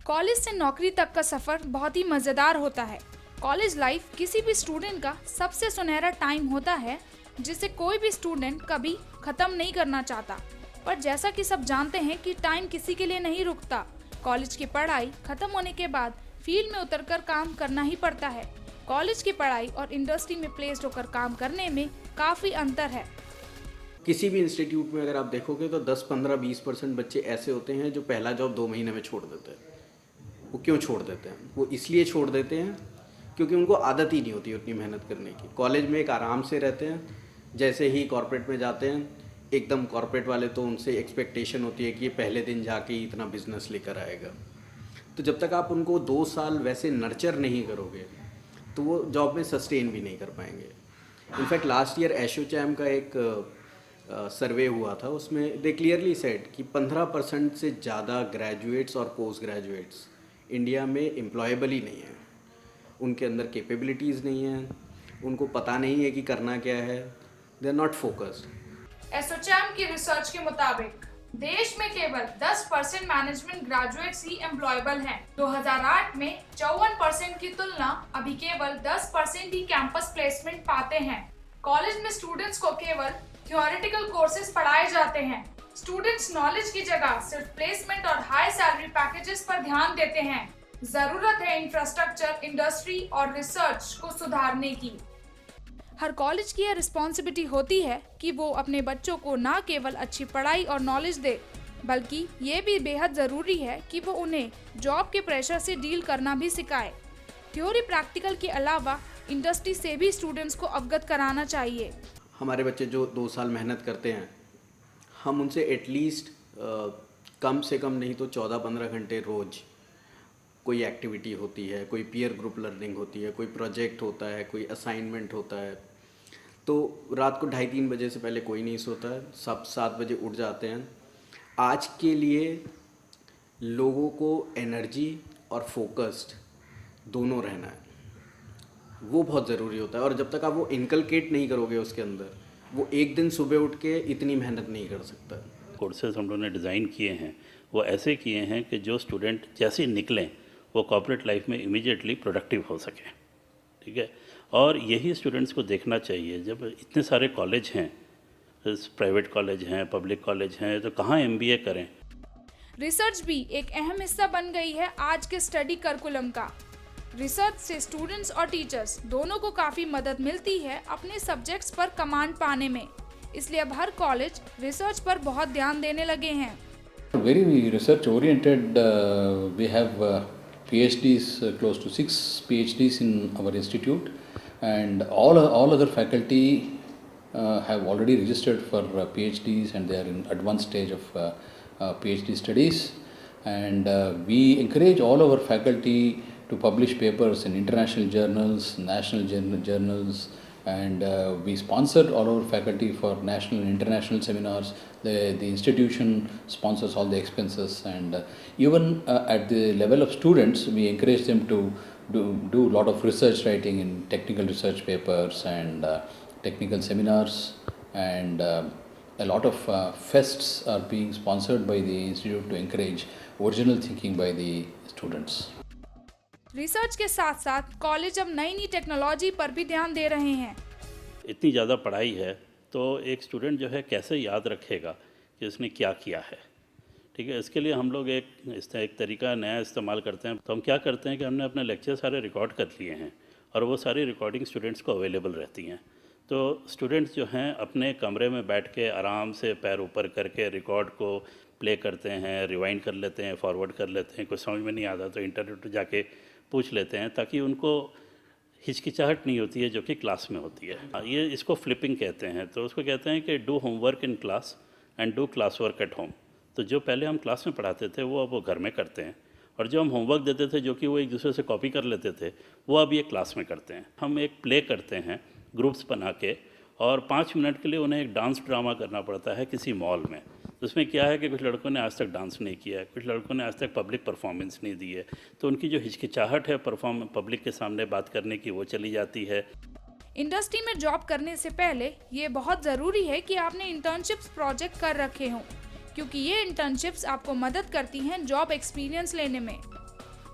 College से नौकरी तक का सफर बहुत ही मजेदार होता है। कॉलेज लाइफ किसी भी स्टूडेंट का सबसे सुनहरा टाइम होता है, जिसे कोई भी स्टूडेंट कभी खत्म नहीं करना चाहता। पर जैसा कि सब जानते हैं कि टाइम किसी के लिए नहीं रुकता। कॉलेज की पढ़ाई खत्म होने के बाद फील्ड में उतरकर काम करना ही पड़ता है। कॉलेज की पढ़ाई और इंडस्ट्री में प्लेस्ड होकर काम करने में काफी अंतर है। किसी भी इंस्टीट्यूट में अगर आप देखोगे तो 10, 15, 20% बच्चे ऐसे होते हैं जो पहला जॉब 2 महीने में छोड़ देते हैं। वो क्यों छोड़ देते हैं? वो इसलिए छोड़ देते हैं क्योंकि उनको आदत ही नहीं होती उतनी मेहनत करने की। कॉलेज में एक आराम से रहते हैं, जैसे ही कॉर्पोरेट में जाते हैं एकदम कॉर्पोरेट वाले तो उनसे एक्सपेक्टेशन होती है कि ये पहले दिन जाके ही इतना बिजनेस लेकर आएगा। तो जब तक आप उनको 2 साल वैसे नर्चर नहीं करोगे तो वो जॉब में सस्टेन भी नहीं कर पाएंगे। इनफैक्ट लास्ट ईयर एसोचैम का एक सर्वे हुआ था, उसमें दे क्लियरली सेड कि 15% से ज़्यादा ग्रेजुएट्स और पोस्ट ग्रेजुएट्स इंडिया में एम्प्लॉयबल ही नहीं है। उनके अंदर कैपेबिलिटीज़ नहीं है, उनको पता नहीं है कि करना क्या है, they are not focused. ASSOCHAM की रिसर्च के मुताबिक देश में केवल 10% मैनेजमेंट ग्रेजुएट्स ही एम्प्लॉयबल हैं। 2008 में 54% की तुलना अभी केवल 10% ही कैंपस प्लेसमेंट पाते हैं। कॉलेज में स्टूडेंट्स को केवल थ्योरेटिकल कोर्सेज पढ़ाए जाते हैं। स्टूडेंट्स नॉलेज की जगह सिर्फ प्लेसमेंट और हाई सैलरी पैकेजेस पर ध्यान देते हैं। जरूरत है इंफ्रास्ट्रक्चर, इंडस्ट्री और रिसर्च को सुधारने की। हर कॉलेज की यह रिस्पॉन्सिबिलिटी होती है कि वो अपने बच्चों को न केवल अच्छी पढ़ाई और नॉलेज दे, बल्कि ये भी बेहद ज़रूरी है कि वो उन्हें जॉब के प्रेशर से डील करना भी सिखाए। थ्योरी प्रैक्टिकल के अलावा इंडस्ट्री से भी स्टूडेंट्स को अवगत कराना चाहिए। हमारे बच्चे जो 2 साल मेहनत करते हैं, हम उनसे एटलीस्ट कम से कम नहीं तो 14-15 घंटे रोज़ कोई एक्टिविटी होती है, कोई पीयर ग्रुप लर्निंग होती है, कोई प्रोजेक्ट होता है, कोई असाइनमेंट होता है। तो रात को 2:30-3 बजे से पहले कोई नहीं सोता है, सब 7 बजे उठ जाते हैं। आज के लिए लोगों को एनर्जी और फोकस्ड दोनों रहना है, वो बहुत ज़रूरी होता है। और जब तक आप वो इनकलकेट नहीं करोगे उसके अंदर, वो एक दिन सुबह उठ के इतनी मेहनत नहीं कर सकता। कोर्सेज हम लोगों ने डिज़ाइन किए हैं वो ऐसे किए हैं कि जो स्टूडेंट जैसे निकलें वो कॉर्पोरेट लाइफ में इमीडिएटली प्रोडक्टिव हो सके, ठीक है। और यही स्टूडेंट्स को देखना चाहिए। जब इतने सारे कॉलेज हैं, प्राइवेट कॉलेज हैं, पब्लिक कॉलेज हैं, तो कहाँ MBA करें। रिसर्च भी एक अहम हिस्सा बन गई है आज के स्टडी करिकुलम का। रिसर्च से स्टूडेंट्स और टीचर्स दोनों को काफ़ी मदद मिलती है अपने सब्जेक्ट्स पर कमांड पाने में। इसलिए अब हर कॉलेज रिसर्च पर बहुत ध्यान देने लगे हैं। Very research oriented. We have PhDs, close to 6 PhDs in our institute, and all other faculty have already registered for PhDs, and they are in advanced stage of PhD studies. And we encourage all our faculty to publish papers in international journals, national journals, and we sponsored all our faculty for national and international seminars. The institution sponsors all the expenses, and even at the level of students, we encourage them to do a lot of research writing in technical research papers and technical seminars, and a lot of fests are being sponsored by the institute to encourage original thinking by the students. Research के साथ साथ college अब नई technology पर भी ध्यान दे रहे हैं। इतनी ज़्यादा पढ़ाई है तो एक स्टूडेंट जो है कैसे याद रखेगा कि उसने क्या किया है, ठीक है। इसके लिए हम लोग एक तरीका नया इस्तेमाल करते हैं। तो हम क्या करते हैं कि हमने अपने लेक्चर सारे रिकॉर्ड कर लिए हैं और वो सारी रिकॉर्डिंग स्टूडेंट्स को अवेलेबल रहती हैं। तो स्टूडेंट्स जो हैं अपने कमरे में बैठ के आराम से पैर ऊपर करके रिकॉर्ड को प्ले करते हैं, रिवाइंड कर लेते हैं, फॉरवर्ड कर लेते हैं। कुछ समझ में नहीं आता तो इंटरनेट पर जाके पूछ लेते हैं, ताकि उनको हिचकिचाहट नहीं होती है जो कि क्लास में होती है। ये इसको फ्लिपिंग कहते हैं। तो उसको कहते हैं कि do homework in class and do class work at home. तो जो पहले हम क्लास में पढ़ाते थे वो अब वो घर में करते हैं, और जो हम होमवर्क देते थे जो कि वो एक दूसरे से कॉपी कर लेते थे वो अब ये क्लास में करते हैं। हम एक प्ले करते हैं ग्रुप्स बना के, और 5 मिनट के लिए उन्हें एक डांस ड्रामा करना पड़ता है किसी मॉल में। तो उसमें क्या है कि कुछ लड़कों ने आज तक डांस नहीं किया है, कुछ लड़कों ने आज तक पब्लिक परफॉर्मेंस नहीं दी है, तो उनकी जो हिचकिचाहट है पब्लिक के सामने बात करने की वो चली जाती है। इंडस्ट्री में जॉब करने से पहले ये बहुत ज़रूरी है कि आपने इंटर्नशिप्स प्रोजेक्ट कर रखे हों, क्योंकि ये इंटर्नशिप्स आपको मदद करती हैं जॉब एक्सपीरियंस लेने में।